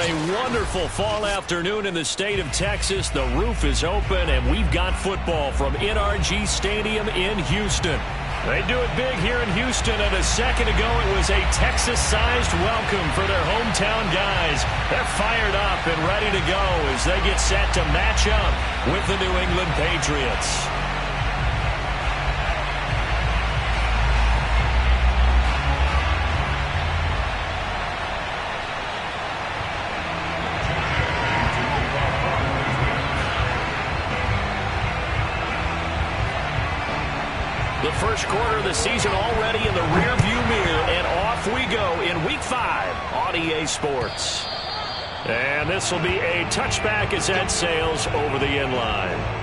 a wonderful fall afternoon in the state of Texas. The roof is open, and we've got football from NRG Stadium in Houston. They do it big here in Houston, and a second ago it was a Texas-sized welcome for their hometown guys. They're fired up and ready to go as they get set to match up with the New England Patriots. The first quarter of the season already in the rearview mirror, and off we go in Week 5 on EA Sports. And this will be a touchback as that sails over the end line.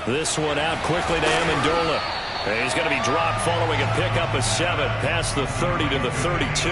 This one out quickly to Amendola. And he's going to be dropped following a pickup of 7 past the 30 to the 32.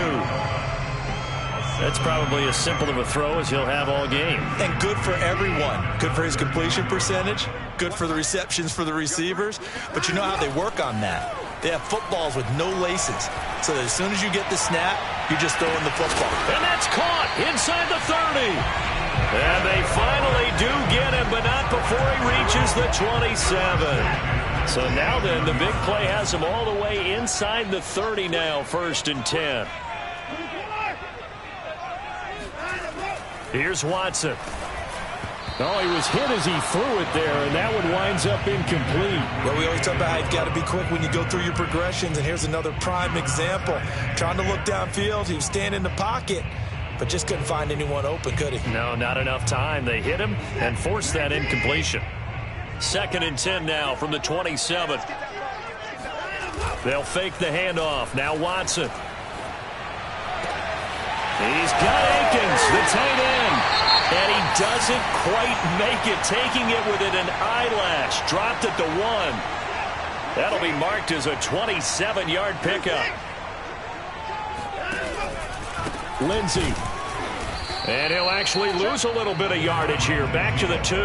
That's probably as simple of a throw as he'll have all game. And good for everyone. Good for his completion percentage. Good for the receptions for the receivers. But you know how they work on that. They have footballs with no laces. So that as soon as you get the snap, you're just throwing the football. And that's caught inside the 30. And they finally do get him, but not before he reaches the 27. So now then, the big play has him all the way inside the 30 now, 1st and 10. Here's Watson. Oh, he was hit as he threw it there, and that one winds up incomplete. Well, we always talk about how you've got to be quick when you go through your progressions, and here's another prime example. Trying to look downfield, he was standing in the pocket, but just couldn't find anyone open, could he? No, not enough time. They hit him and forced that incompletion. 2nd and 10 now from the 27. They'll fake the handoff. Now Watson. He's got Akins, the tight end. And he doesn't quite make it, taking it within an eyelash. Dropped at the 1. That'll be marked as a 27-yard pickup. Lindsey. And he'll actually lose a little bit of yardage here. Back to the 2.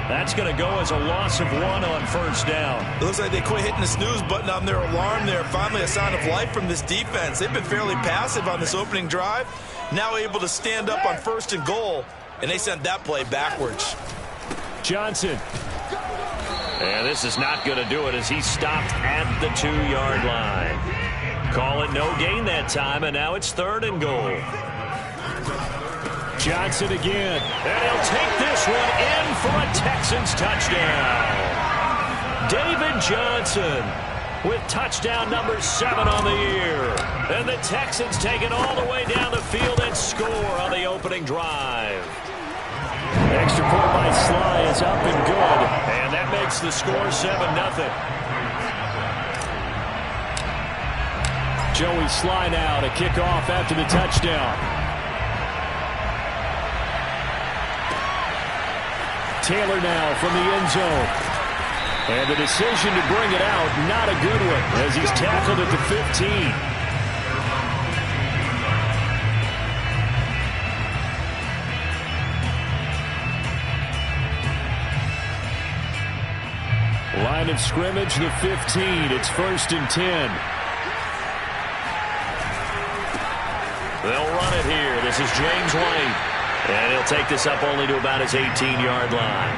That's going to go as a loss of 1 on 1st down. It looks like they quit hitting the snooze button on their alarm there. Finally a sign of life from this defense. They've been fairly passive on this opening drive. Now able to stand up on 1st and goal. And they sent that play backwards. Johnson. And this is not going to do it as he's stopped at the 2-yard line. Call it no gain that time, and now it's 3rd and goal. Johnson again. And he'll take this one in for a Texans touchdown. David Johnson with touchdown number 7 on the year. And the Texans take it all the way down the field and score on the opening drive. Extra point by Sly is up and good. And that makes the score 7-0. Joey Sly now to kick off after the touchdown. Taylor now from the end zone. And the decision to bring it out, not a good one, as he's tackled at the 15. Line of scrimmage, the 15. It's 1st and 10. They'll run it here. This is James White. And he'll take this up only to about his 18-yard line.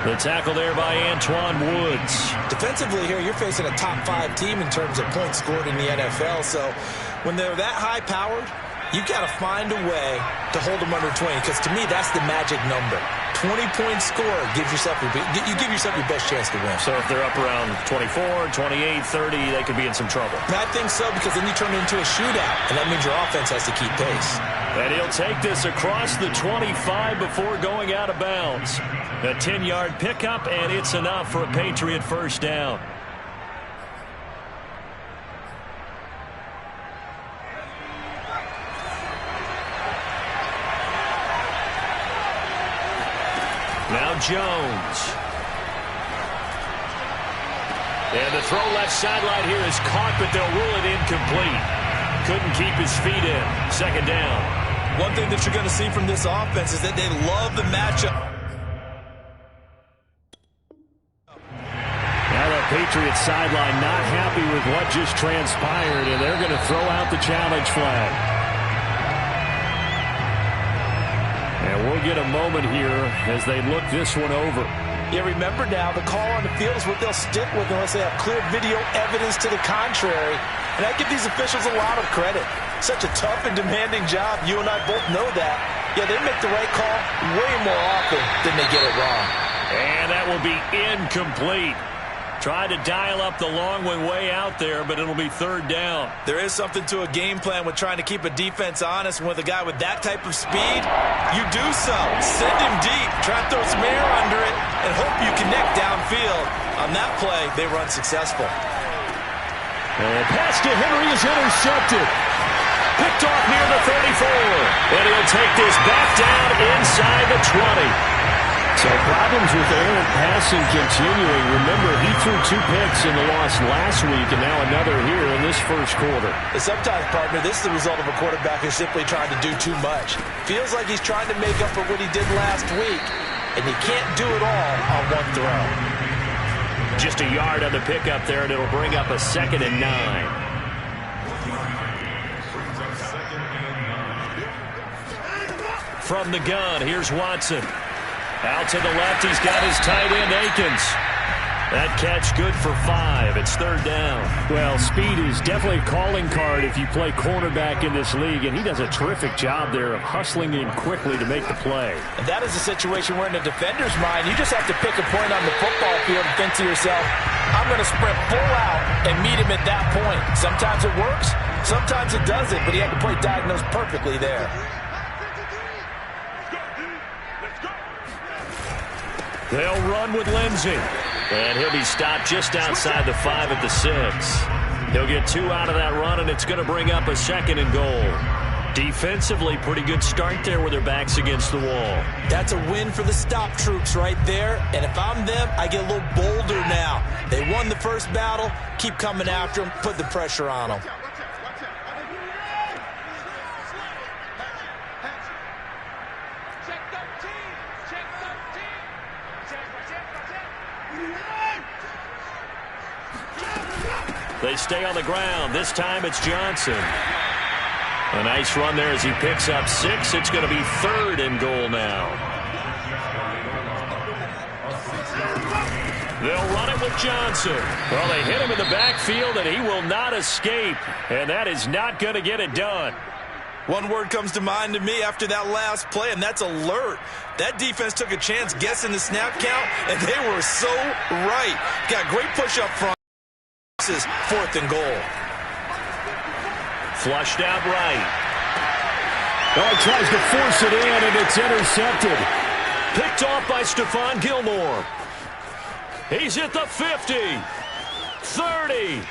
The tackle there by Antoine Woods. Defensively here, you're facing a top 5 team in terms of points scored in the NFL. So when they're that high-powered, you've got to find a way to hold them under 20. Because to me, that's the magic number. 20-point score gives yourself you give yourself your best chance to win. So if they're up around 24, 28, 30, they could be in some trouble. I think so, because then you turn it into a shootout, and that means your offense has to keep pace. And he'll take this across the 25 before going out of bounds. A 10-yard pickup, and it's enough for a Patriot 1st down. Now Jones. And the throw left sideline here is caught, but they'll rule it incomplete. Couldn't keep his feet in. Second down. One thing that you're going to see from this offense is that they love the matchup. Now the Patriots sideline not happy with what just transpired, and they're going to throw out the challenge flag. And we'll get a moment here as they look this one over. Yeah, remember now, the call on the field is what they'll stick with unless they have clear video evidence to the contrary. And I give these officials a lot of credit. Such a tough and demanding job. You and I both know that. Yeah, they make the right call way more often than they get it wrong. And that will be incomplete. Tried to dial up the long one way out there, but it'll be third down. There is something to a game plan with trying to keep a defense honest. And with a guy with that type of speed, you do so. Send him deep, try to throw some air under it, and hope you connect downfield. On that play, they run successful. And pass to Henry is intercepted. Picked off near the 34. And he'll take this back down inside the 20. So problems with errant passing continuing. Remember, he threw 2 picks in the loss last week, and now another here in this first quarter. And sometimes, partner, this is the result of a quarterback who's simply trying to do too much. Feels like he's trying to make up for what he did last week, and he can't do it all on one throw. Just a yard on the pickup there, and it'll bring up a 2nd and 9. From the gun, here's Watson. Out to the left, he's got his tight end, Akins. That catch good for 5. It's third down. Well, speed is definitely a calling card if you play cornerback in this league, and he does a terrific job there of hustling in quickly to make the play. And that is a situation where in the defender's mind, you just have to pick a point on the football field and think to yourself, I'm going to sprint full out and meet him at that point. Sometimes it works, sometimes it doesn't, but he had to play diagnosed perfectly there. They'll run with Lindsey. And he'll be stopped just outside the 5 at the 6. He'll get 2 out of that run, and it's going to bring up a 2nd and goal. Defensively, pretty good start there with their backs against the wall. That's a win for the stop troops right there. And if I'm them, I get a little bolder now. They won the first battle. Keep coming after them. Put the pressure on them. They stay on the ground. This time it's Johnson. A nice run there as he picks up 6. It's going to be 3rd and goal now. They'll run it with Johnson. Well, they hit him in the backfield, and he will not escape. And that is not going to get it done. One word comes to mind to me after that last play, and that's alert. That defense took a chance guessing the snap count, and they were so right. Got great push up front. This is 4th and goal. Flushed out right. Oh, he tries to force it in, and it's intercepted. Picked off by Stephon Gilmore. He's at the 50, 30,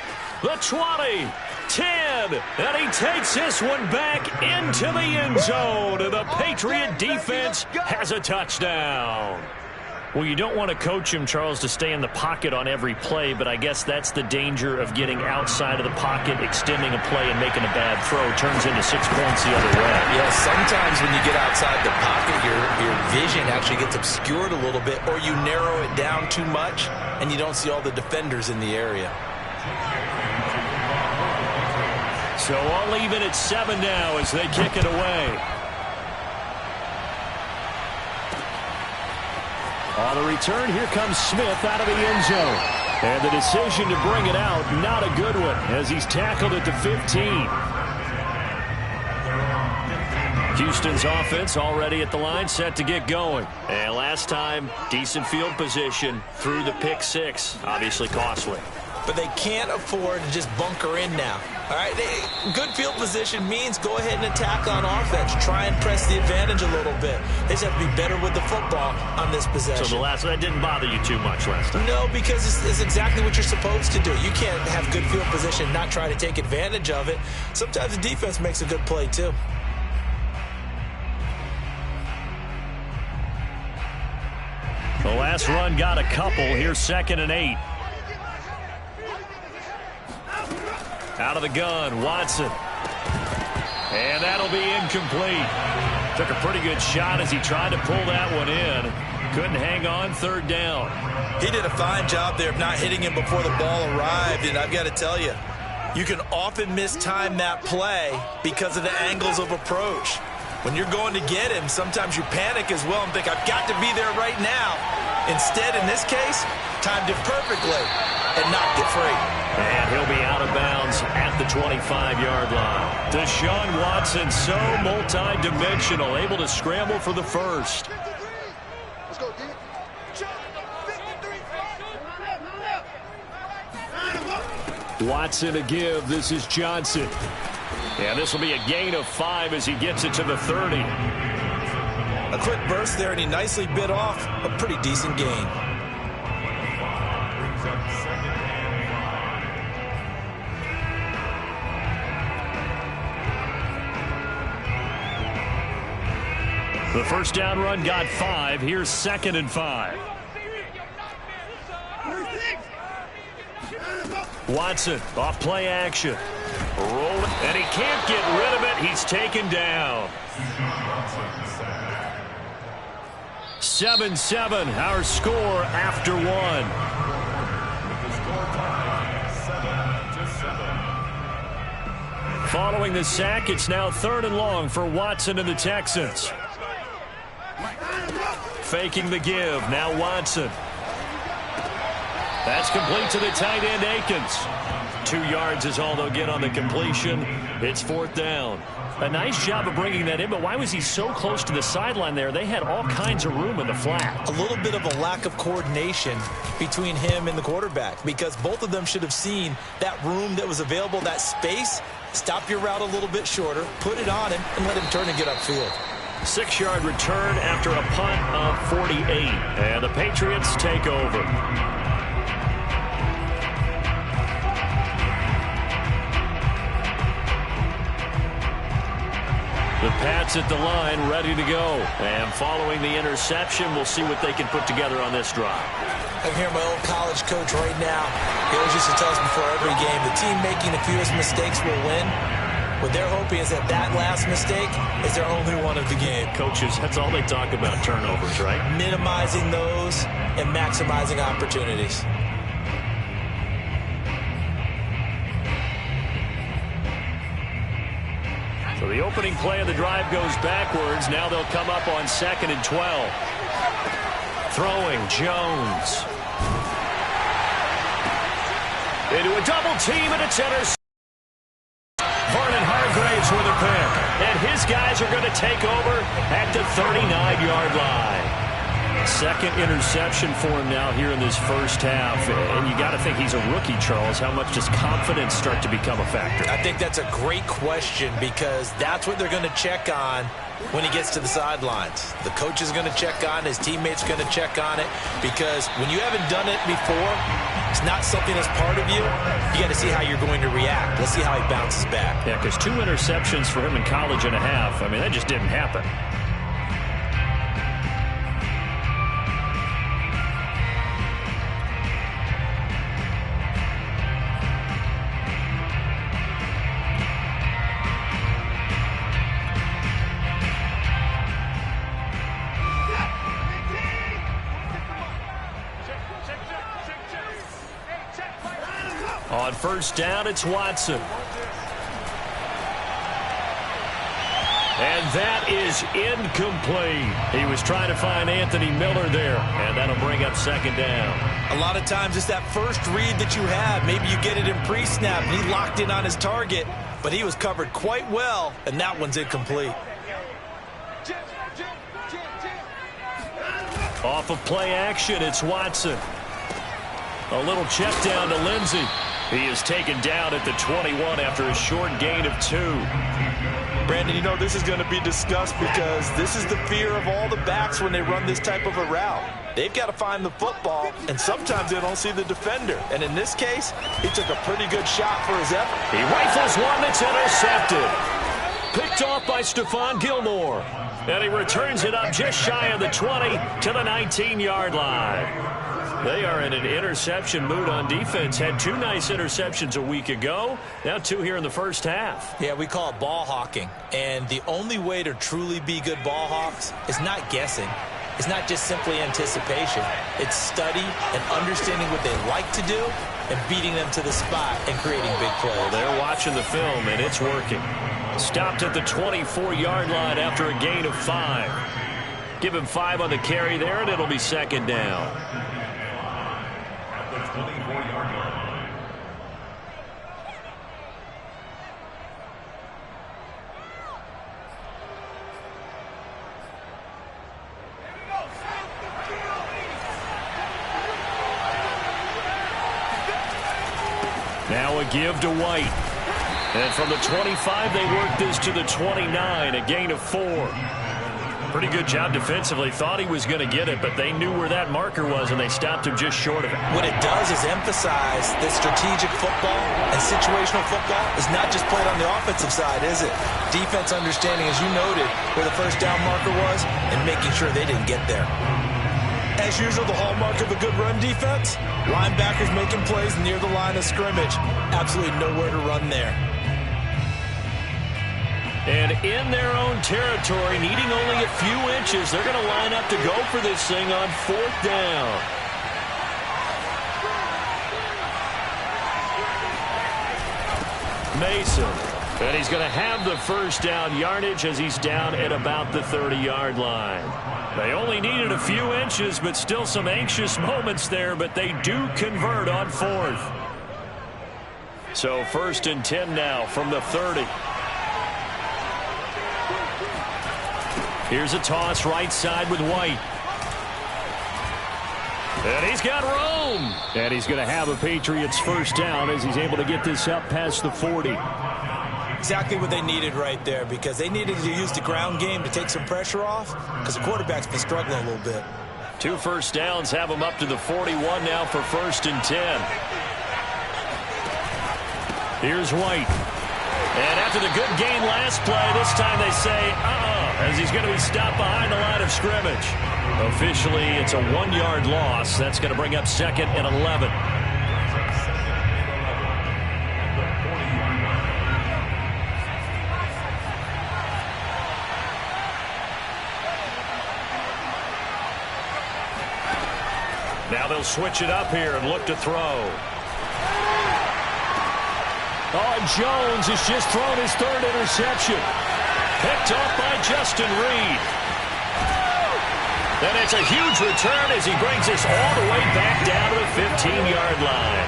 the 20, 10, and he takes this one back into the end zone, and the Patriot defense has a touchdown. Well, you don't want to coach him, Charles, to stay in the pocket on every play, but I guess that's the danger of getting outside of the pocket, extending a play, and making a bad throw. Turns into 6 points the other way. Yeah, sometimes when you get outside the pocket, your vision actually gets obscured a little bit, or you narrow it down too much, and you don't see all the defenders in the area. So all even at 7 now as they kick it away. On the return, here comes Smith out of the end zone. And the decision to bring it out, not a good one, as he's tackled at the 15. Houston's offense already at the line, set to get going. And last time, decent field position through the pick 6, obviously costly. But they can't afford to just bunker in now. All right, good field position means go ahead and attack on offense. Try and press the advantage a little bit. They just have to be better with the football on this possession. So that didn't bother you too much last time? No, because it's exactly what you're supposed to do. You can't have good field position and not try to take advantage of it. Sometimes the defense makes a good play, too. The last run got a couple. Here's 2nd and 8. Out of the gun, Watson. And that'll be incomplete. Took a pretty good shot as he tried to pull that one in. Couldn't hang on, third down. He did a fine job there of not hitting him before the ball arrived, and I've got to tell you, you can often mistime that play because of the angles of approach. When you're going to get him, sometimes you panic as well and think, I've got to be there right now. Instead, in this case, timed it perfectly and knocked it free. And he'll be out of bounds at the 25-yard line. Deshaun Watson, so multi-dimensional, able to scramble for the first. Let's go, D. Watson to give. This is Johnson. And this will be a gain of 5 as he gets it to the 30. A quick burst there, and he nicely bit off a pretty decent gain. The first down run got 5. Here's 2nd and 5. Watson off play action. Rolling, and he can't get rid of it. He's taken down. 7-7, our score after 1. Following the sack, it's now 3rd and long for Watson and the Texans. Faking the give, now Watson. That's complete to the tight end, Akins. 2 yards is all they'll get on the completion. It's 4th down. A nice job of bringing that in, but why was he so close to the sideline there? They had all kinds of room in the flat. A little bit of a lack of coordination between him and the quarterback, because both of them should have seen that room that was available, that space. Stop your route a little bit shorter, put it on him, and let him turn and get upfield. 6-yard return after a punt of 48. And the Patriots take over. The Pats at the line, ready to go. And following the interception, we'll see what they can put together on this drive. I can hear my old college coach right now. He always used to tell us before every game, the team making the fewest mistakes will win. What they're hoping is that last mistake is their only one of the game. Coaches, that's all they talk about, turnovers, right? Minimizing those and maximizing opportunities. So the opening play of the drive goes backwards. Now they'll come up on 2nd and 12. Throwing, Jones. Into a double team, and it's intercepted. Vernon Hargraves with a pick. And his guys are going to take over at the 39-yard line. Second interception for him now here in this first half. And you got to think he's a rookie, Charles. How much does confidence start to become a factor? I think that's a great question, because that's what they're going to check on when he gets to the sidelines. The coach is going to check on it. His teammates are going to check on it, because when you haven't done it before, it's not something that's part of you. You got to see how you're going to react. Let's see how he bounces back. Yeah, because 2 interceptions for him in college and a half. I mean, that just didn't happen. On first down, it's Watson. And that is incomplete. He was trying to find Anthony Miller there, and that'll bring up 2nd down. A lot of times it's that first read that you have. Maybe you get it in pre-snap, and he locked in on his target, but he was covered quite well, and that one's incomplete. Off of play action, it's Watson. A little check down to Lindsey. He is taken down at the 21 after a short gain of 2. Brandon, you know this is going to be discussed, because this is the fear of all the backs when they run this type of a route. They've got to find the football, and sometimes they don't see the defender. And in this case, he took a pretty good shot for his effort. He rifles one that's intercepted. Picked off by Stephon Gilmore. And he returns it up just shy of the 20 to the 19-yard line. They are in an interception mood on defense. Had 2 nice interceptions a week ago. Now 2 here in the first half. Yeah, we call it ball hawking. And the only way to truly be good ball hawks is not guessing. It's not just simply anticipation. It's study and understanding what they like to do and beating them to the spot and creating big plays. Well, they're watching the film, and it's working. Stopped at the 24-yard line after a gain of 5. Give him 5 on the carry there, and it'll be second down. At the 24-yard line. Now a give to White. And from the 25, they work this to the 29, a gain of 4. Pretty good job defensively. Thought he was going to get it, but they knew where that marker was, and they stopped him just short of it. What it does is emphasize that strategic football and situational football is not just played on the offensive side, is it? Defense understanding, as you noted, where the first down marker was and making sure they didn't get there. As usual, the hallmark of a good run defense, linebackers making plays near the line of scrimmage. Absolutely nowhere to run there. And in their own territory, needing only a few inches, they're going to line up to go for this thing on 4th down. Mason. And he's going to have the first down yardage as he's down at about the 30-yard line. They only needed a few inches, but still some anxious moments there, but they do convert on 4th. So 1st and 10 now from the 30. Here's a toss right side with White. And he's got room. And he's going to have a Patriots first down as he's able to get this up past the 40. Exactly what they needed right there, because they needed to use the ground game to take some pressure off, because the quarterback's been struggling a little bit. 2 first downs have them up to the 41 now for 1st and 10. Here's White. And after the good gain last play, this time they say, as he's going to be stopped behind the line of scrimmage. Officially, it's a 1-yard loss. That's going to bring up 2nd and 11. Now they'll switch it up here and look to throw. Oh, Jones has just thrown his 3rd interception. Picked off by Justin Reed. And it's a huge return as he brings us all the way back down to the 15-yard line.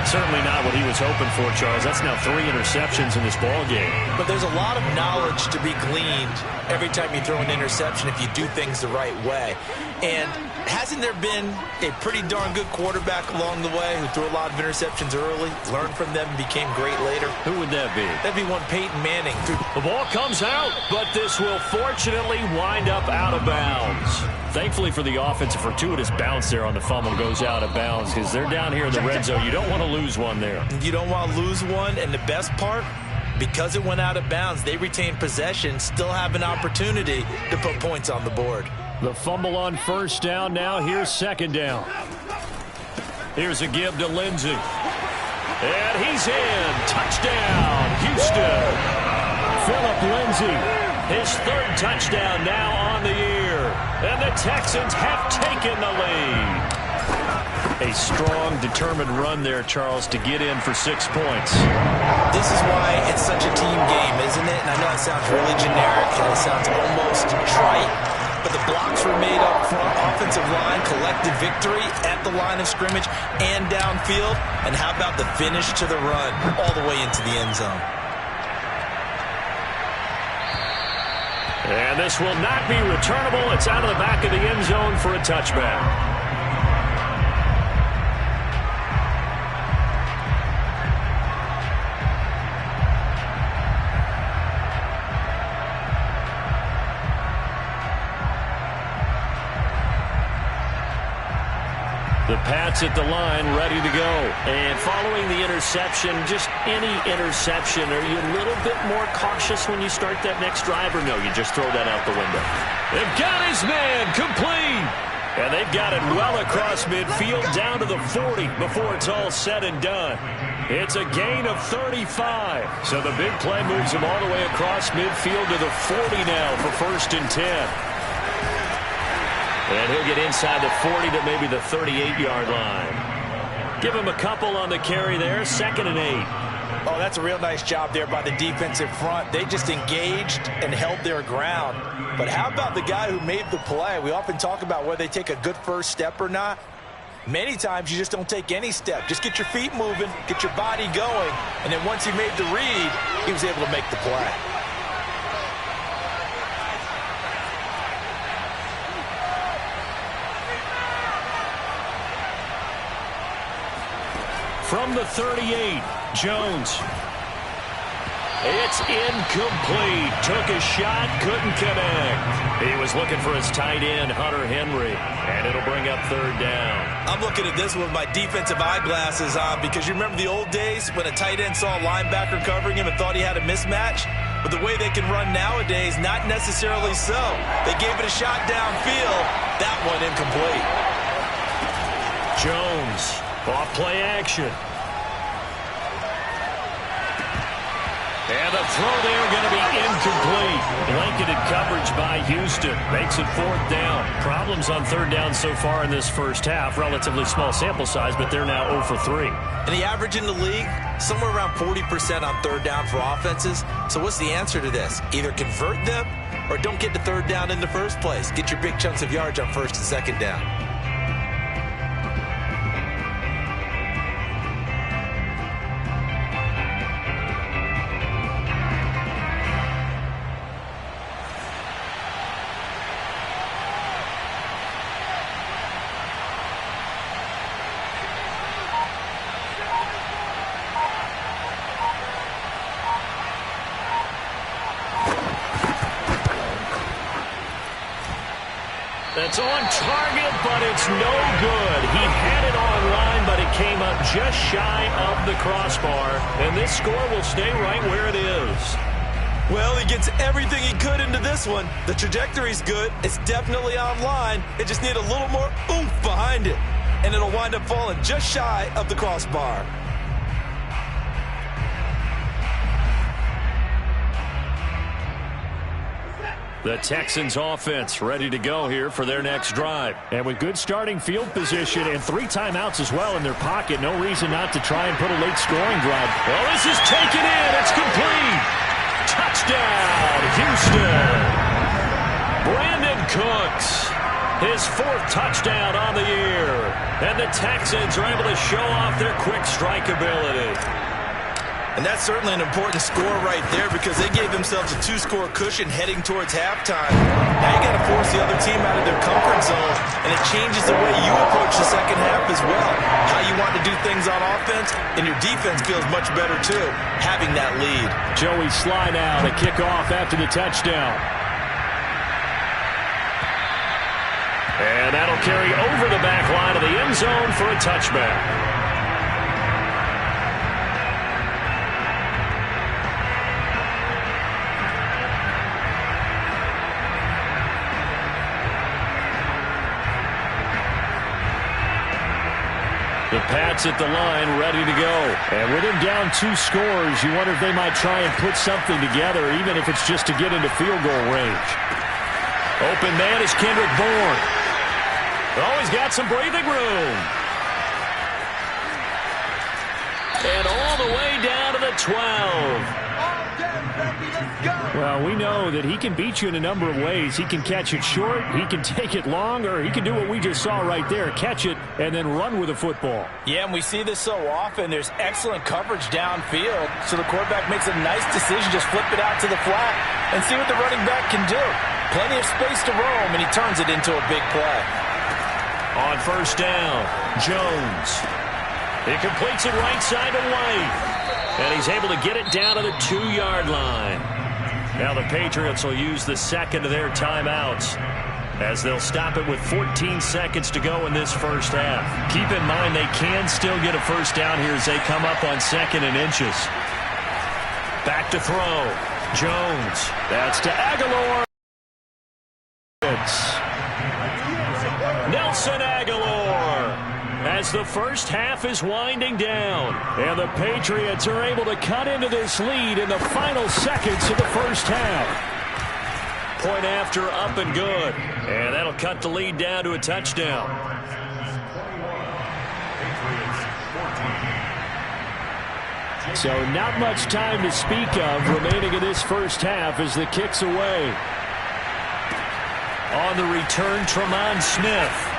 Certainly not what he was hoping for, Charles. That's now 3 interceptions in this ball game. But there's a lot of knowledge to be gleaned every time you throw an interception if you do things the right way. And hasn't there been a pretty darn good quarterback along the way who threw a lot of interceptions early, learned from them, and became great later? Who would that be? That'd be one Peyton Manning. The ball comes out, but this will fortunately wind up out of bounds. Thankfully for the offense, a fortuitous bounce there on the fumble goes out of bounds because they're down here in the red zone. You don't want to lose one there. You don't want to lose one, and the best part, because it went out of bounds, they retain possession, still have an opportunity to put points on the board. The fumble on 1st down now. Here's 2nd down. Here's a give to Lindsey. And he's in. Touchdown, Houston. Phillip Lindsey. His 3rd touchdown now on the year. And the Texans have taken the lead. A strong, determined run there, Charles, to get in for 6 points. This is why it's such a team game, isn't it? And I know it sounds really generic and it sounds almost trite. But the blocks were made up front, offensive line, collected victory at the line of scrimmage and downfield. And how about the finish to the run all the way into the end zone? And this will not be returnable. It's out of the back of the end zone for a touchback. The Pats at the line, ready to go. And following the interception, just any interception, are you a little bit more cautious when you start that next drive, or no, you just throw that out the window? They've got his man complete. And they've got it well across midfield down to the 40 before it's all said and done. It's a gain of 35. So the big play moves him all the way across midfield to the 40 now for 1st and 10. And he'll get inside the 40 to maybe the 38-yard line. Give him a couple on the carry there, 2nd and 8. Oh, that's a real nice job there by the defensive front. They just engaged and held their ground. But how about the guy who made the play? We often talk about whether they take a good first step or not. Many times you just don't take any step. Just get your feet moving, get your body going, and then once he made the read, he was able to make the play. From the 38, Jones. It's incomplete. Took a shot, couldn't connect. He was looking for his tight end, Hunter Henry, and it'll bring up 3rd down. I'm looking at this with my defensive eyeglasses on because you remember the old days when a tight end saw a linebacker covering him and thought he had a mismatch? But the way they can run nowadays, not necessarily so. They gave it a shot downfield. That one incomplete. Jones, off play action. And the throw there going to be incomplete. Blanketed coverage by Houston. Makes it 4th down. Problems on 3rd down so far in this first half. Relatively small sample size, but they're now 0 for 3. And the average in the league, somewhere around 40% on 3rd down for offenses. So what's the answer to this? Either convert them or don't get to 3rd down in the first place. Get your big chunks of yards on 1st and 2nd down. That's on target, but it's no good. He had it online, but it came up just shy of the crossbar. And this score will stay right where it is. Well, he gets everything he could into this one. The trajectory's good. It's definitely online. It just need a little more oomph behind it. And it'll wind up falling just shy of the crossbar. The Texans offense ready to go here for their next drive. And with good starting field position and 3 timeouts as well in their pocket, no reason not to try and put a late scoring drive. Well, this is taken in. It's complete. Touchdown, Houston. Brandon Cooks, his 4th touchdown on the year. And the Texans are able to show off their quick strike ability. And that's certainly an important score right there because they gave themselves a 2-score cushion heading towards halftime. Now you got to force the other team out of their comfort zone, and it changes the way you approach the second half as well. How you want to do things on offense, and your defense feels much better too, having that lead. Joey Sly now to kick off after the touchdown. And that'll carry over the back line of the end zone for a touchback. The Pats at the line, ready to go. And with him down 2 scores, you wonder if they might try and put something together, even if it's just to get into field goal range. Open man is Kendrick Bourne. Oh, he's got some breathing room. And all the way down to the 12. Well, we know that he can beat you in a number of ways. He can catch it short, he can take it long, or he can do what we just saw right there, catch it and then run with the football. Yeah, and we see this so often. There's excellent coverage downfield, so the quarterback makes a nice decision, just flip it out to the flat and see what the running back can do. Plenty of space to roam, and he turns it into a big play. On 1st down, Jones. He completes it right side to White. And he's able to get it down to the 2-yard line. Now the Patriots will use the 2nd of their timeouts as they'll stop it with 14 seconds to go in this first half. Keep in mind they can still get a first down here as they come up on 2nd and inches. Back to throw. Jones. That's to Aguilar. Nelson Aguilar. As the first half is winding down, and the Patriots are able to cut into this lead in the final seconds of the first half. Point after, up and good. And that'll cut the lead down to a touchdown. So not much time to speak of remaining in this first half as the kick's away. On the return, Tremont Smith.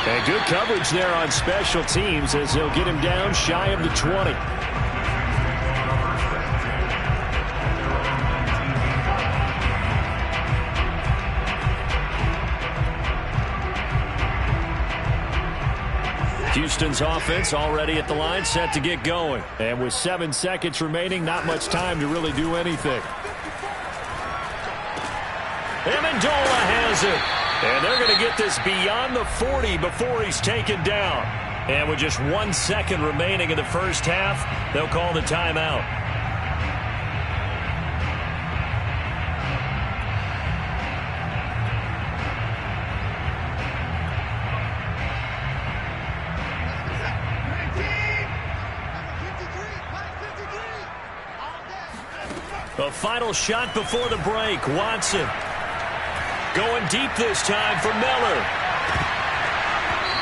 And good coverage there on special teams as they'll get him down shy of the 20. Houston's offense already at the line, set to get going. And with 7 seconds remaining, not much time to really do anything. Amendola has it. And they're going to get this beyond the 40 before he's taken down. And with just 1 second remaining in the first half, they'll call the timeout. The final shot before the break, Watson. Going deep this time for Miller.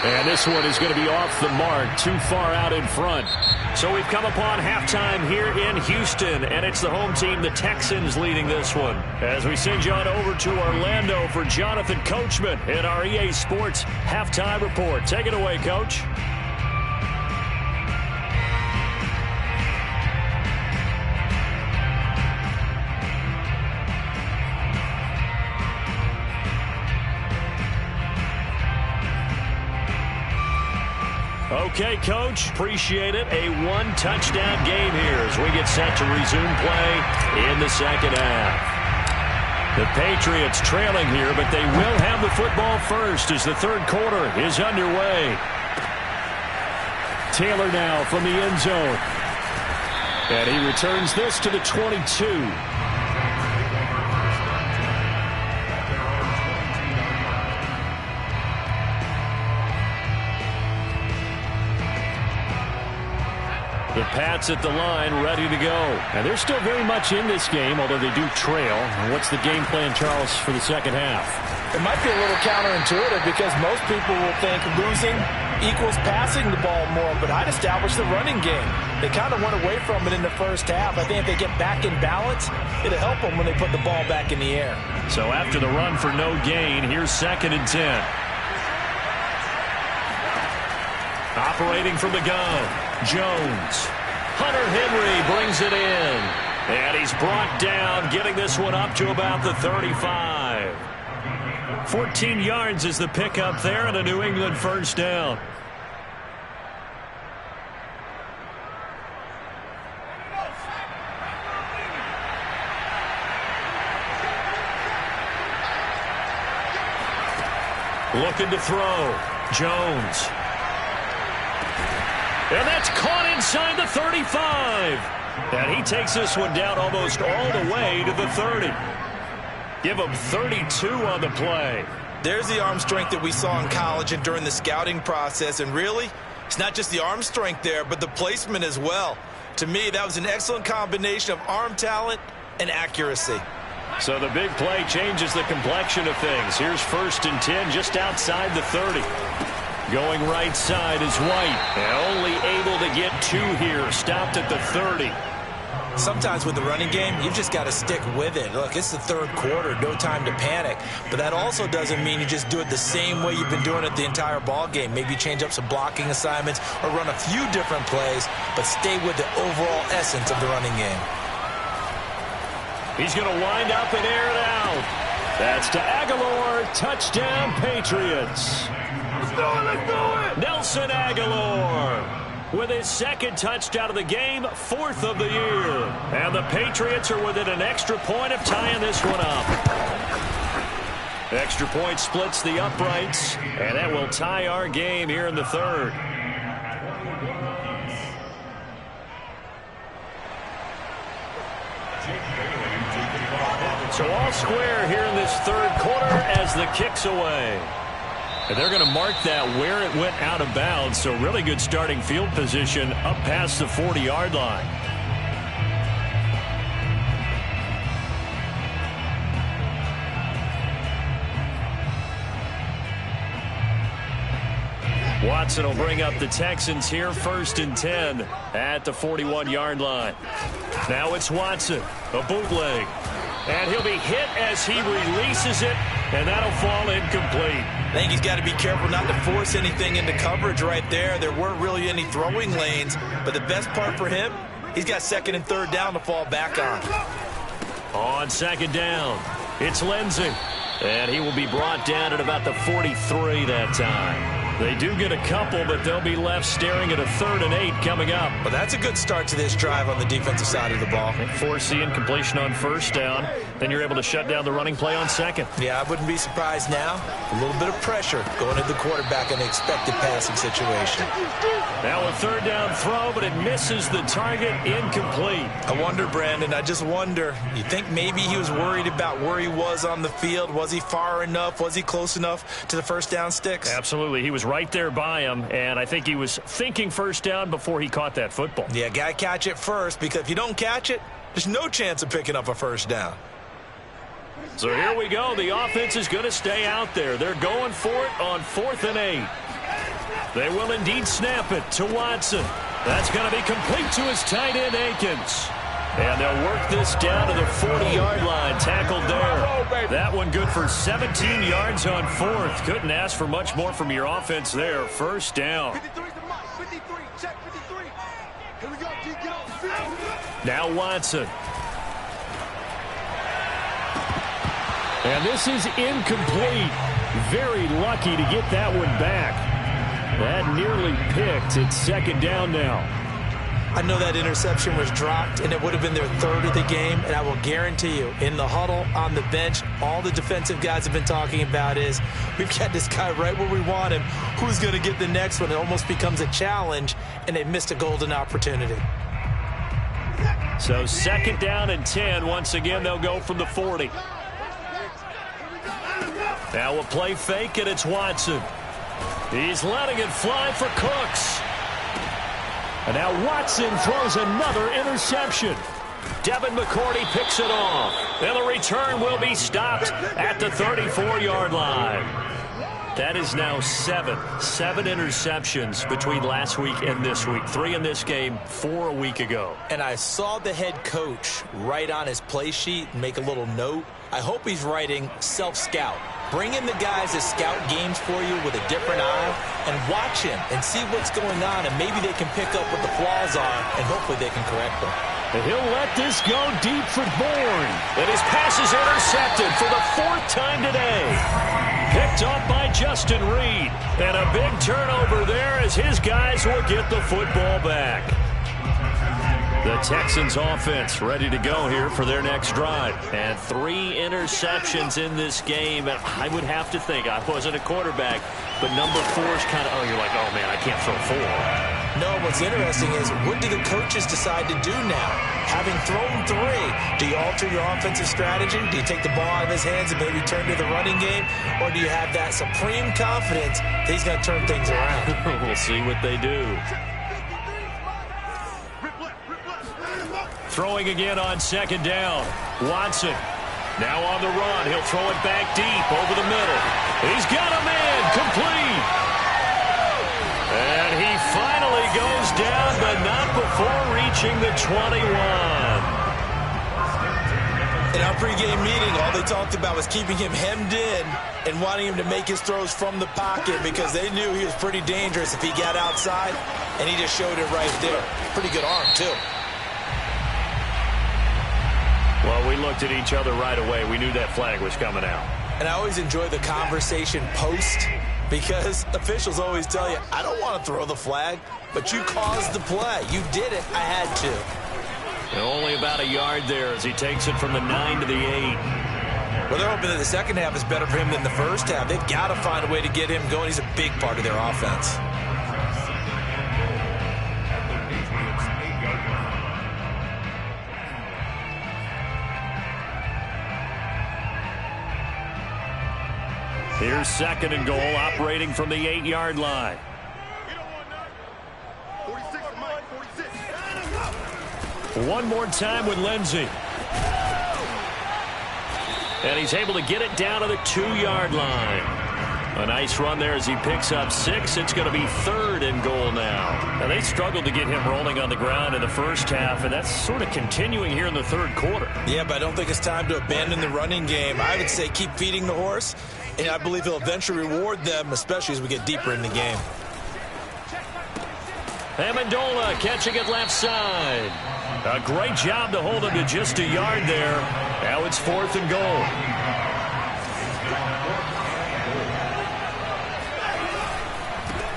And this one is going to be off the mark, too far out in front. So we've come upon halftime here in Houston, and it's the home team, the Texans, leading this one. As we send you on over to Orlando for Jonathan Coachman in our EA Sports Halftime Report. Take it away, Coach. Okay, Coach, appreciate it. A one-touchdown game here as we get set to resume play in the second half. The Patriots trailing here, but they will have the football first as the third quarter is underway. Taylor now from the end zone. And he returns this to the 22. The Pats at the line, ready to go. And they're still very much in this game, although they do trail. What's the game plan, Charles, for the second half? It might be a little counterintuitive because most people will think losing equals passing the ball more, but I'd establish the running game. They kind of went away from it in the first half. I think if they get back in balance, it'll help them when they put the ball back in the air. So after the run for no gain, here's 2nd and 10. Operating from the gun, Jones. Hunter Henry brings it in. And he's brought down, getting this one up to about the 35. 14 yards is the pickup there, and a New England first down. Looking to throw. Jones. And that's caught inside the 35. And he takes this one down almost all the way to the 30. Give him 32 on the play. There's the arm strength that we saw in college and during the scouting process. And really, it's not just the arm strength there, but the placement as well. To me, that was an excellent combination of arm talent and accuracy. So the big play changes the complexion of things. Here's 1st and 10 just outside the 30. Going right side is White. And only able to get 2 here. Stopped at the 30. Sometimes with the running game, you've just got to stick with it. Look, it's the third quarter, no time to panic. But that also doesn't mean you just do it the same way you've been doing it the entire ball game. Maybe change up some blocking assignments or run a few different plays, but stay with the overall essence of the running game. He's going to wind up and air it out. That's to Aguilar. Touchdown, Patriots. Let's do it, let's do it! Nelson Aguilar with his 2nd touchdown of the game, 4th of the year. And the Patriots are within an extra point of tying this one up. Extra point splits the uprights, and that will tie our game here in the 3rd. So all square here in this 3rd quarter as the kick's away. And they're going to mark that where it went out of bounds. So really good starting field position up past the 40-yard line. Watson will bring up the Texans here, 1st and 10 at the 41-yard line. Now it's Watson, a bootleg. And he'll be hit as he releases it, and that'll fall incomplete. I think he's got to be careful not to force anything into coverage right there. There weren't really any throwing lanes, but the best part for him, he's got 2nd and 3rd down to fall back on. On 2nd down, it's Lindsey. And he will be brought down at about the 43 that time. They do get a couple, but they'll be left staring at a 3rd and 8 coming up. Well, that's a good start to this drive on the defensive side of the ball. Force the incompletion on 1st down. Then you're able to shut down the running play on 2nd. Yeah, I wouldn't be surprised now. A little bit of pressure going at the quarterback in the expected passing situation. Now a 3rd down throw, but it misses the target, incomplete. I wonder, Brandon, I just wonder, you think maybe he was worried about where he was on the field? Was he far enough? Was he close enough to the 1st down sticks? Absolutely. He was right there by him, and I think he was thinking 1st down before he caught that football. Yeah, got to catch it first, because if you don't catch it, there's no chance of picking up a 1st down. So here we go. The offense is going to stay out there. They're going for it on 4th and 8. They will indeed snap it to Watson. That's going to be complete to his tight end, Akins. And they'll work this down to the 40-yard line. Tackled there. That one good for 17 yards on 4th. Couldn't ask for much more from your offense there. 1st down. Now Watson. And this is incomplete. Very lucky to get that one back. That nearly picked. It's 2nd down now. I know that interception was dropped, and it would have been their 3rd of the game, and I will guarantee you, in the huddle, on the bench, all the defensive guys have been talking about is, we've got this guy right where we want him. Who's going to get the next one? It almost becomes a challenge, and they missed a golden opportunity. So 2nd down and 10. Once again, they'll go from the 40. Now a play fake, and it's Watson. He's letting it fly for Cooks. And now Watson throws another interception. Devin McCourty picks it off. And the return will be stopped at the 34-yard line. That is now 7 interceptions between last week and this week. 3 in this game, 4 a week ago. And I saw the head coach write on his play sheet and make a little note. I hope he's writing self-scout. Bring in the guys that scout games for you with a different eye and watch him and see what's going on, and maybe they can pick up what the flaws are, and hopefully they can correct them. And he'll let this go deep for Bourne. And his pass is intercepted for the 4th time today. Picked up by Justin Reed. And a big turnover there as his guys will get the football back. The Texans offense ready to go here for their next drive. And 3 interceptions in this game. And I would have to think, I wasn't a quarterback, but number 4 is kind of, oh, you're like, oh, man, I can't throw 4. No, what's interesting is, what do the coaches decide to do now? Having thrown 3, do you alter your offensive strategy? Do you take the ball out of his hands and maybe turn to the running game? Or do you have that supreme confidence that he's going to turn things around? We'll see what they do. Throwing again on 2nd down. Watson now on the run. He'll throw it back deep over the middle. He's got a man complete. And he finally goes down, but not before reaching the 21. In our pregame meeting, all they talked about was keeping him hemmed in and wanting him to make his throws from the pocket, because they knew he was pretty dangerous if he got outside, and he just showed it right there. Pretty good arm, too. Well, we looked at each other right away. We knew that flag was coming out. And I always enjoy the conversation post, because officials always tell you, I don't want to throw the flag, but you caused the play. You did it. I had to. And only about a yard there as he takes it from the 9 to the 8. Well, they're hoping that the second half is better for him than the first half. They've got to find a way to get him going. He's a big part of their offense. Here's second and goal, operating from the 8-yard line. One more time with Lindsey. And he's able to get it down to the 2-yard line. A nice run there as he picks up 6. It's going to be third and goal now. Now, they struggled to get him rolling on the ground in the first half, and that's sort of continuing here in the third quarter. Yeah, but I don't think it's time to abandon the running game. I would say keep feeding the horse, and I believe he'll eventually reward them, especially as we get deeper in the game. Amendola catching it left side. A great job to hold him to just a yard there. Now it's fourth and goal.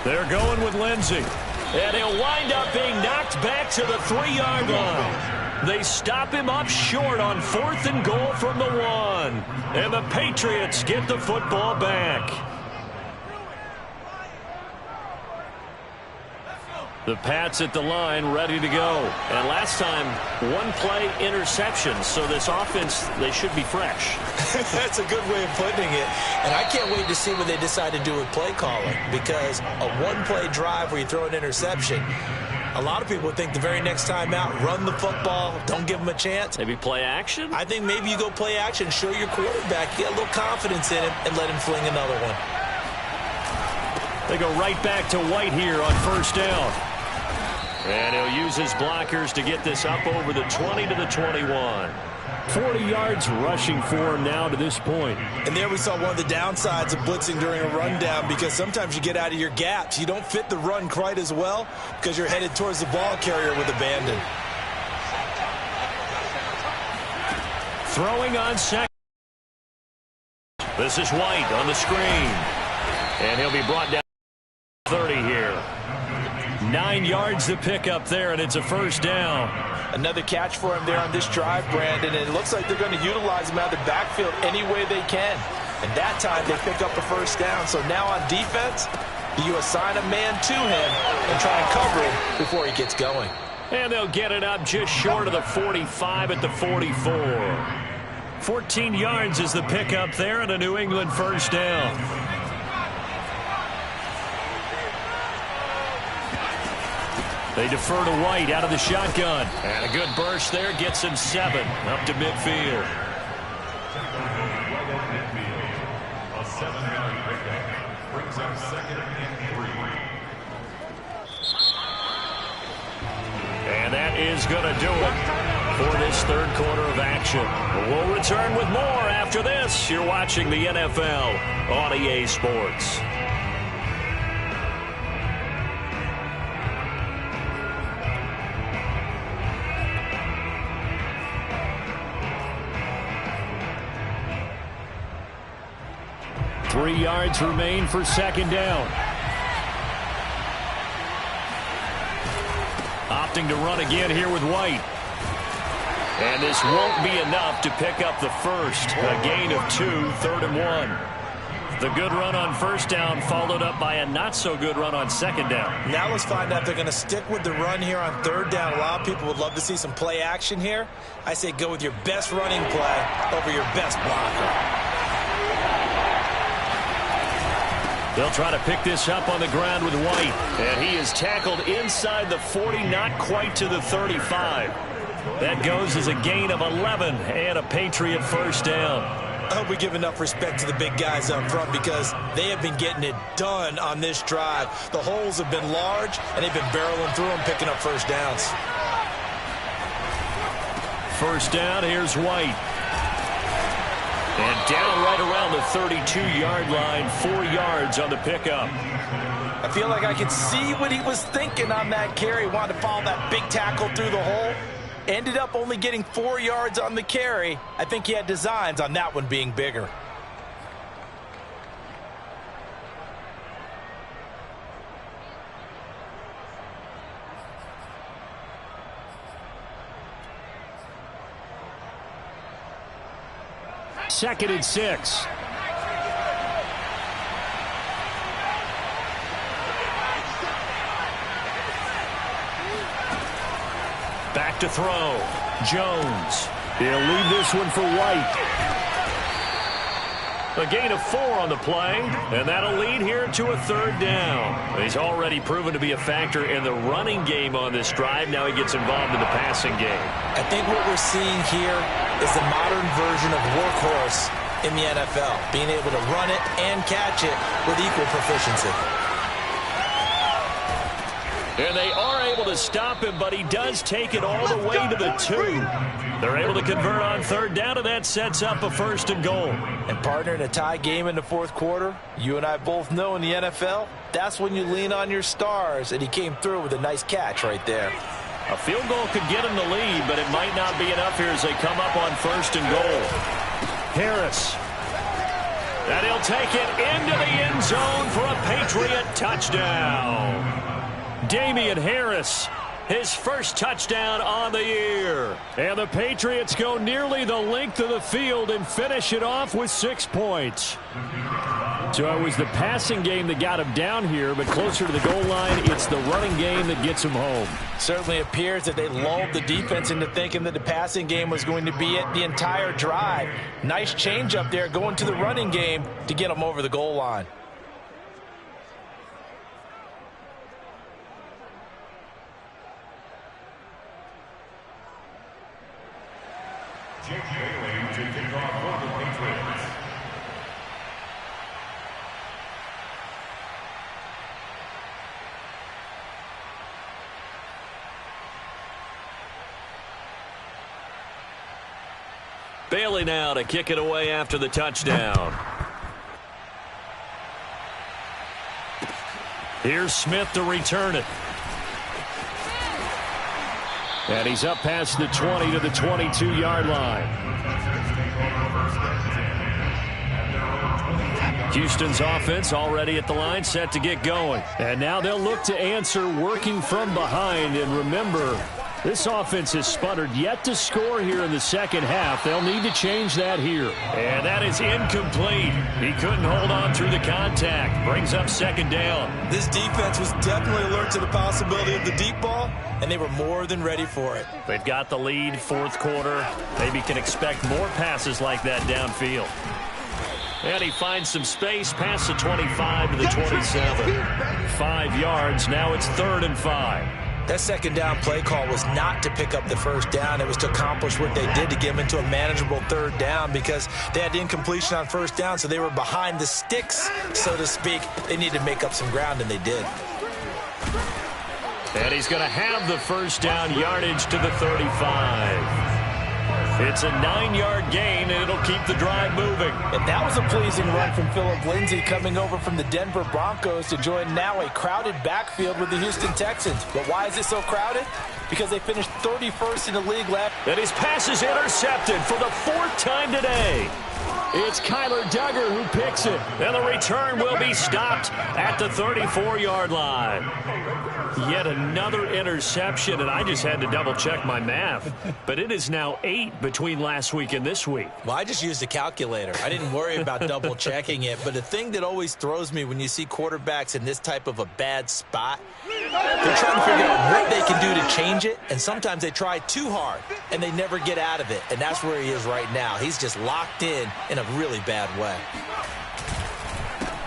They're going with Lindsey. And he'll wind up being knocked back to the 3-yard line. They stop him up short on fourth and goal from the 1. And the Patriots get the football back. The Pats at the line, ready to go. And last time, one play interception. So this offense, they should be fresh. That's a good way of putting it. And I can't wait to see what they decide to do with play calling. Because a one-play drive where you throw an interception, a lot of people think the very next time out, run the football, don't give them a chance. Maybe play action? I think maybe you go play action, show your quarterback, get a little confidence in him, and let him fling another one. They go right back to White here on first down. And he'll use his blockers to get this up over the 20 to the 21. 40 yards rushing for him now to this point. And there we saw one of the downsides of blitzing during a rundown, because sometimes you get out of your gaps. You don't fit the run quite as well because you're headed towards the ball carrier with abandon. Throwing on second. This is White on the screen. And he'll be brought down 30 here. 9 yards to pick up there, and it's a first down. Another catch for him there on this drive, Brandon, and it looks like they're going to utilize him out of the backfield any way they can. And that time they pick up the first down. So now on defense, you assign a man to him and try and cover him before he gets going. And they'll get it up just short of the 45 at the 44. 14 yards is the pickup there, and a New England first down. They defer to White out of the shotgun. And a good burst there gets him 7 up to midfield. A 7-yard pickup brings up 2nd and 3. And that is going to do it for this third quarter of action. We'll return with more after this. You're watching the NFL on EA Sports. Three yards remain for second down. Opting to run again here with White. And this won't be enough to pick up the first. A gain of 2, 3rd and 1. The good run on first down followed up by a not-so-good run on second down. Now let's find out if they're going to stick with the run here on third down. A lot of people would love to see some play action here. I say go with your best running play over your best blocker. They'll try to pick this up on the ground with White. And he is tackled inside the 40, not quite to the 35. That goes as a gain of 11 and a Patriot first down. I hope we give enough respect to the big guys up front, because they have been getting it done on this drive. The holes have been large, and they've been barreling through them, picking up first downs. First down, here's White. And down right around the 32-yard line, 4 yards on the pickup. I feel like I could see what he was thinking on that carry. He wanted to follow that big tackle through the hole. Ended up only getting 4 yards on the carry. I think he had designs on that one being bigger. Second and 6. Back to throw. Jones. He'll leave this one for White. A gain of 4 on the play, and that'll lead here to a 3rd down. He's already proven to be a factor in the running game on this drive. Now he gets involved in the passing game. I think what we're seeing here is the modern version of workhorse in the NFL, being able to run it and catch it with equal proficiency. And they are able to stop him, but he does take it all the way to the 2. They're able to convert on 3rd down, and that sets up a 1st and goal. And partner, in a tie game in the 4th quarter, you and I both know in the NFL, that's when you lean on your stars, and he came through with a nice catch right there. A field goal could get him the lead, but it might not be enough here as they come up on 1st and goal. Harris. And he'll take it into the end zone for a Patriot touchdown. Damian Harris, his first touchdown on the year. And the Patriots go nearly the length of the field and finish it off with 6 points. So it was the passing game that got him down here, but closer to the goal line, it's the running game that gets him home. Certainly appears that they lulled the defense into thinking that the passing game was going to be it the entire drive. Nice change up there going to the running game to get them over the goal line. Jake Bailey to kick off for the Patriots. Bailey now to kick it away after the touchdown. Here's Smith to return it. And he's up past the 20 to the 22-yard line. Houston's offense already at the line, set to get going. And now they'll look to answer working from behind. And remember, this offense has sputtered yet to score here in the second half. They'll need to change that here. And that is incomplete. He couldn't hold on through the contact. Brings up 2nd down. This defense was definitely alert to the possibility of the deep ball, and they were more than ready for it. They've got the lead, 4th quarter. Maybe can expect more passes like that downfield. And he finds some space past the 25 to the 27. 5 yards. Now it's 3rd and 5. That 2nd down play call was not to pick up the 1st down. It was to accomplish what they did to get them into a manageable 3rd down because they had incompletion on 1st down, so they were behind the sticks, so to speak. They needed to make up some ground, and they did. And he's going to have the 1st down yardage to the 35. It's a 9-yard gain, and it'll keep the drive moving. And that was a pleasing run from Phillip Lindsay coming over from the Denver Broncos to join now a crowded backfield with the Houston Texans. But why is it so crowded? Because they finished 31st in the league last. And his pass is intercepted for the 4th time today. It's Kyler Duggar who picks it, and the return will be stopped at the 34-yard line. Yet another interception, and I just had to double-check my math. But it is now 8 between last week and this week. Well, I just used a calculator. I didn't worry about double-checking it. But the thing that always throws me when you see quarterbacks in this type of a bad spot, they're trying to figure out what they can do to change it, and sometimes they try too hard, and they never get out of it. And that's where he is right now. He's just locked in a really bad way.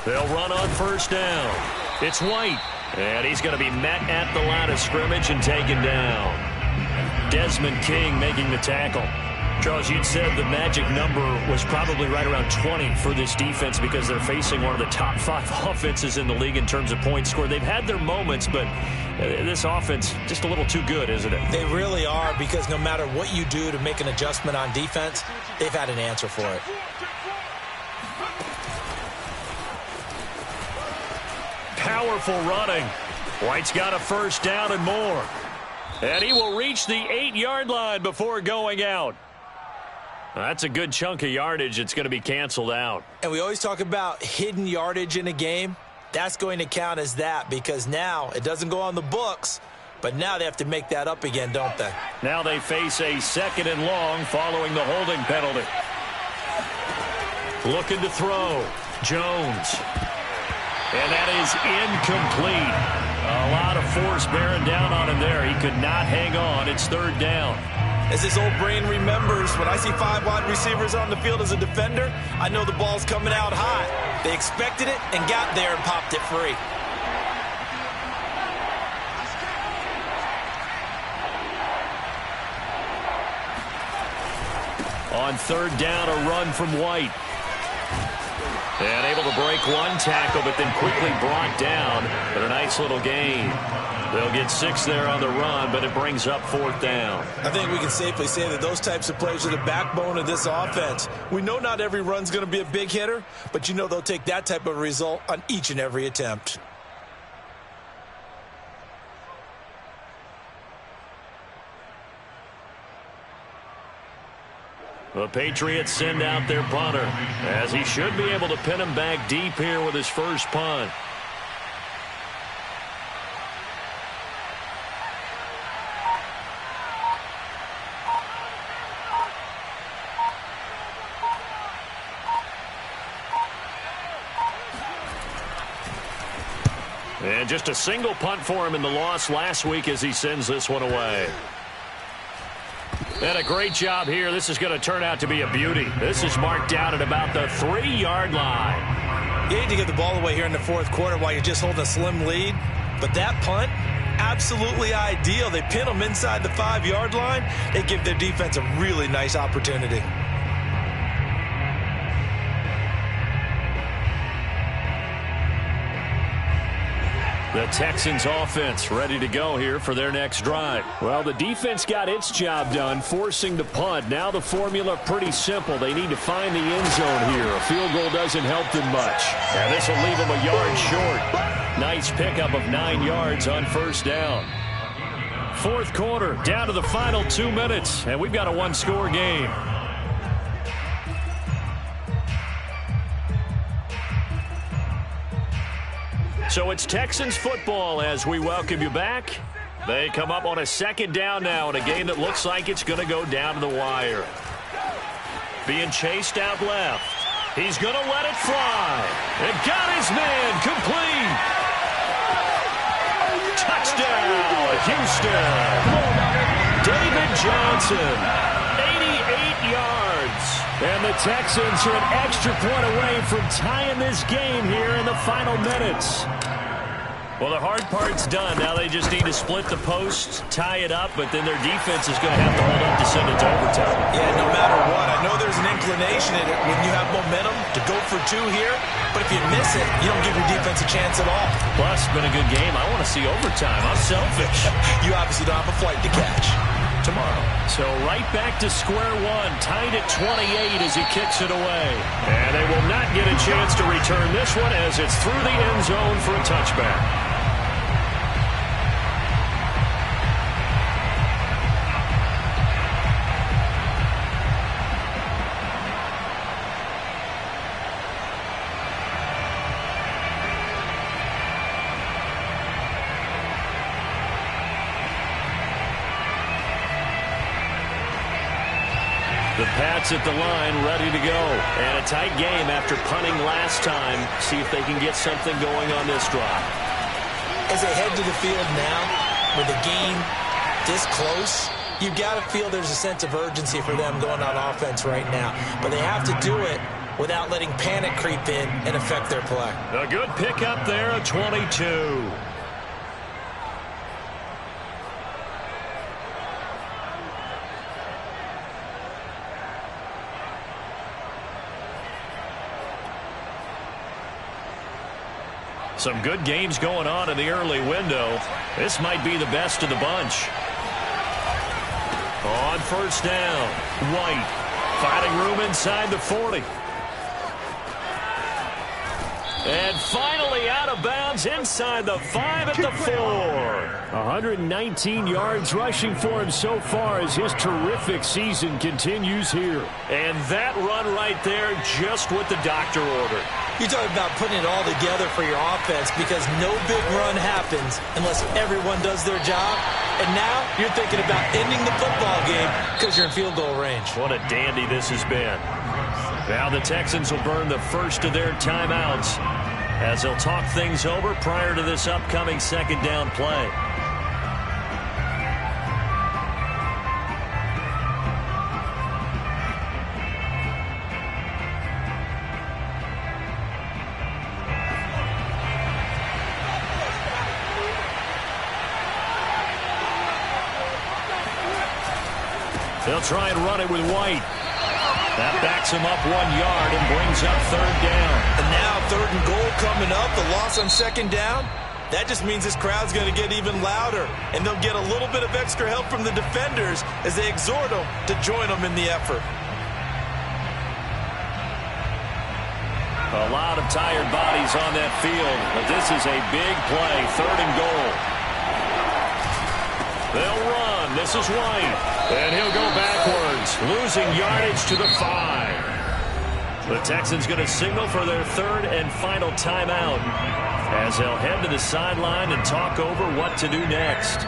They'll run on 1st down. It's White. And he's going to be met at the line of scrimmage and taken down. Desmond King making the tackle. Charles, you'd said the magic number was probably right around 20 for this defense because they're facing one of the top 5 offenses in the league in terms of points scored. They've had their moments, but this offense just a little too good, isn't it? They really are, because no matter what you do to make an adjustment on defense, they've had an answer for it. Powerful running. White's got a 1st down and more. And he will reach the 8-yard line before going out. That's a good chunk of yardage. It's going to be canceled out. And we always talk about hidden yardage in a game. That's going to count as that, because now it doesn't go on the books, but now they have to make that up again, don't they? Now they face a 2nd and long following the holding penalty. Looking to throw. Jones. And that is incomplete. A lot of force bearing down on him there. He could not hang on. It's 3rd down. As his old brain remembers, when I see 5 wide receivers on the field as a defender, I know the ball's coming out hot. They expected it and got there and popped it free. On third down, a run from White. And able to break one tackle, but then quickly brought down. But a nice little gain. They'll get 6 there on the run, but it brings up 4th down. I think we can safely say that those types of plays are the backbone of this offense. We know not every run's going to be a big hitter, but you know they'll take that type of result on each and every attempt. The Patriots send out their punter, as he should be able to pin him back deep here with his first punt. And just a single punt for him in the loss last week as he sends this one away. And a great job here. This is going to turn out to be a beauty. This is marked out at about the 3-yard line. You need to get the ball away here in the 4th quarter while you're just holding a slim lead. But that punt, absolutely ideal. They pin them inside the 5-yard line. They give their defense a really nice opportunity. The Texans offense ready to go here for their next drive. Well, the defense got its job done, forcing the punt. Now the formula pretty simple. They need to find the end zone here. A field goal doesn't help them much. And this will leave them a yard short. Nice pickup of 9 yards on first down. 4th quarter, down to the final 2 minutes, and we've got a 1-score game. So it's Texans football as we welcome you back. They come up on a 2nd down now in a game that looks like it's going to go down to the wire. Being chased out left. He's going to let it fly. And got his man complete. Touchdown, Houston. David Johnson, 88 yards. And the Texans are an extra point away from tying this game here in the final minutes. Well, the hard part's done. Now they just need to split the post, tie it up, but then their defense is going to have to hold up to send it to overtime. Yeah, no matter what. I know there's an inclination in it when you have momentum to go for 2 here, but if you miss it, you don't give your defense a chance at all. Plus, it's been a good game. I want to see overtime. I'm selfish. You obviously don't have a flight to catch. Tomorrow. So right back to square one, tied at 28 as he kicks it away. And they will not get a chance to return this one as it's through the end zone for a touchback. The Pats at the line, ready to go. And a tight game after punting last time. See if they can get something going on this drive. As they head to the field now, with the game this close, you've got to feel there's a sense of urgency for them going on offense right now. But they have to do it without letting panic creep in and affect their play. A good pickup there, a 22. Some good games going on in the early window. This might be the best of the bunch. On first down, White finding room inside the 40. And finally out of bounds inside the 5 at the 4. 119 yards rushing for him so far as his terrific season continues here. And that run right there, just what the doctor ordered. You're talking about putting it all together for your offense because no big run happens unless everyone does their job. And now you're thinking about ending the football game because you're in field goal range. What a dandy this has been. Now the Texans will burn the first of their timeouts as they'll talk things over prior to this upcoming 2nd down play. They'll try and run it with White. That backs him up 1 yard and brings up 3rd down. And now 3rd and goal coming up. The loss on 2nd down. That just means this crowd's going to get even louder. And they'll get a little bit of extra help from the defenders as they exhort them to join them in the effort. A lot of tired bodies on that field, but this is a big play, 3rd and goal. They'll run. This is White. And he'll go backwards, losing yardage to the 5. The Texans going to signal for their 3rd and final timeout as they'll head to the sideline and talk over what to do next.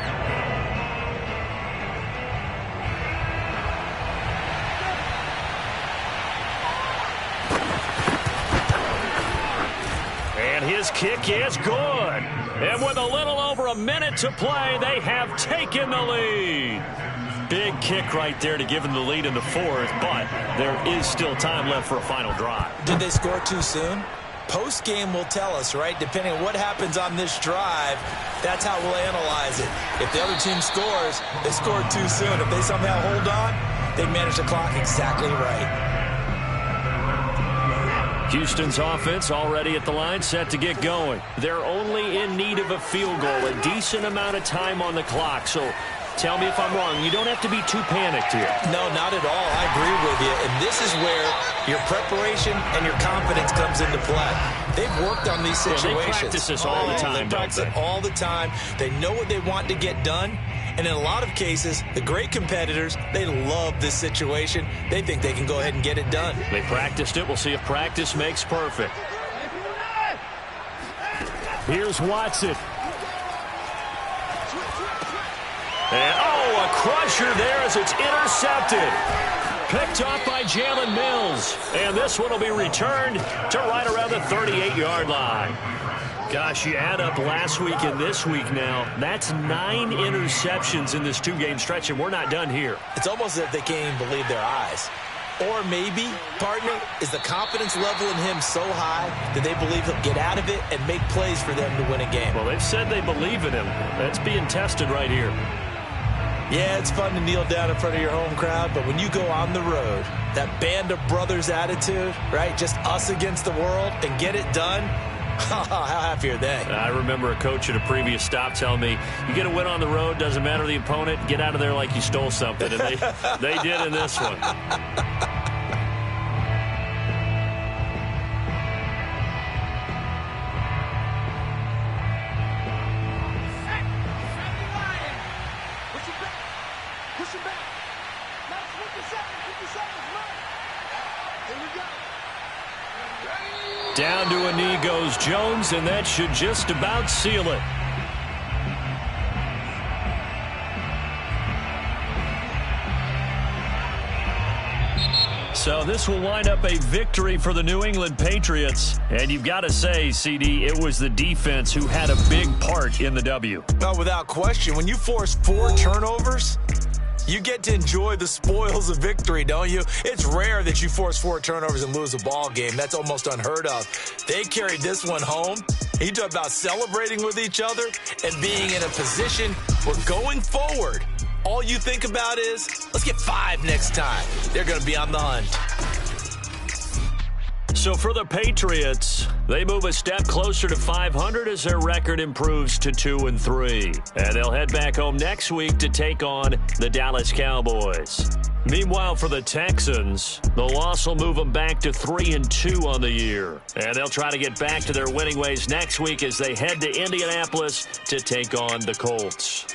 And his kick is good. And with a little over a minute to play, they have taken the lead. Big kick right there to give them the lead in the 4th, but there is still time left for a final drive. Did they score too soon? Post-game will tell us, right? Depending on what happens on this drive, that's how we'll analyze it. If the other team scores, they scored too soon. If they somehow hold on, they manage the clock exactly right. Houston's offense already at the line, set to get going. They're only in need of a field goal, a decent amount of time on the clock. So tell me if I'm wrong. You don't have to be too panicked here. No, not at all. I agree with you. And this is where your preparation and your confidence comes into play. They've worked on these situations. They practice this all the time. They practice it all the time. They know what they want to get done. And in a lot of cases, the great competitors, they love this situation. They think they can go ahead and get it done. They practiced it. We'll see if practice makes perfect. Here's Watson. And, a crusher there as it's intercepted. Picked off by Jalen Mills. And this one will be returned to right around the 38-yard line. Gosh, you add up last week and this week now, that's 9 interceptions in this 2-game stretch, and we're not done here. It's almost as if they can't even believe their eyes. Or maybe, partner, is the confidence level in him so high that they believe he'll get out of it and make plays for them to win a game. Well, they've said they believe in him. That's being tested right here. Yeah, it's fun to kneel down in front of your home crowd, but when you go on the road, that band of brothers attitude, right, just us against the world, and get it done, how happy are they? I remember a coach at a previous stop telling me, you get a win on the road, doesn't matter the opponent, get out of there like you stole something. And they did in this one. Down to a knee goes Jones, and that should just about seal it. So this will wind up a victory for the New England Patriots. And you've got to say, CD, it was the defense who had a big part in the W. No, without question. When you force 4 turnovers, you get to enjoy the spoils of victory, don't you? It's rare that you force 4 turnovers and lose a ball game. That's almost unheard of. They carried this one home. You talk about celebrating with each other and being in a position where going forward, all you think about is, let's get 5 next time. They're going to be on the hunt. So for the Patriots, they move a step closer to 500 as their record improves to 2-3. And they'll head back home next week to take on the Dallas Cowboys. Meanwhile, for the Texans, the loss will move them back to 3-2 on the year. And they'll try to get back to their winning ways next week as they head to Indianapolis to take on the Colts.